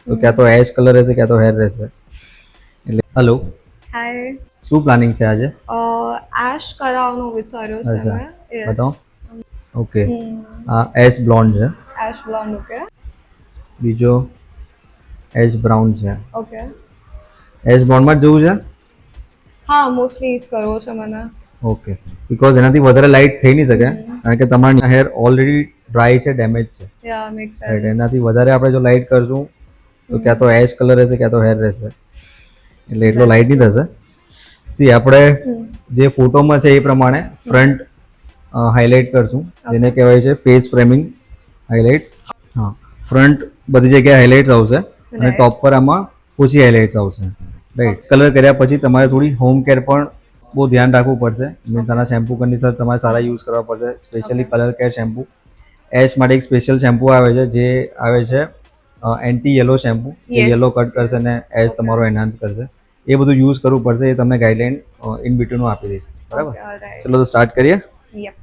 તો ક્યાં તો એશ કલર રહેશે ક્યાં તો હેર રહેશે. એટલે હેલો, હાય. શું પ્લાનિંગ છે આજે? એશ કરાવવાનું વિચાર્યું છે અચ્છા, મેં. યસ. બતાવો. ઓકે, આ એશ બ્લોન્ડ છે, એશ બ્લોન્ડ. ઓકે. બીજો એશ બ્રાઉન છે. ઓકે. એશ બ્લોન્ડમાં જ જોવું છે? હા, મોસ્ટલી જ કરવો છે મને. ઓકે, બિકોઝ એનાથી વધારે લાઇટ થઈ નહીં શકે કારણ કે તમારા હેર ઓલરેડી ડ્રાય છે, ડેમેજ છે. યા મેક રાઈટ, સેન્સ. એનાથી વધારે આપણે જો લાઇટ કરશું તો ક્યાં તો એશ કલર રહેશે ક્યાં તો હેર રહેશે, એટલે એટલો લાઇટ નહીં થશે. સી આપણે જે ફોટોમાં છે એ પ્રમાણે ફ્રન્ટ હાઇલાઇટ કરશું, જેને કહેવાય છે ફેસ ફ્રેમિંગ હાઇલાઇટ્સ. હા, ફ્રન્ટ બધી જગ્યાએ હાઇલાઇટ્સ આવશે અને ટોપ પર આમાં ઓછી હાઇલાઇટ્સ આવશે. રાઈટ, કલર કર્યા પછી તમારે થોડી હોમ કેર પણ બહુ ધ્યાન રાખવું પડશે. મીન્સ આના શેમ્પૂ કન્ડિશનર તમારે સારા યુઝ કરવા પડશે, specially colour care shampoo. Ash માટે એક સ્પેશિયલ શેમ્પૂ આવે છે જે આવે છે એન્ટી યલો શેમ્પૂ, જે યલો કટ કરશે અને એશ તમારો એનહાન્સ કરશે. એ બધું યુઝ કરવું પડશે, એ તમને ગાઈડલાઇન ઇન બિટવીન હું આપી દઈશ. બરાબર, ચલો તો સ્ટાર્ટ કરીએ. યપ.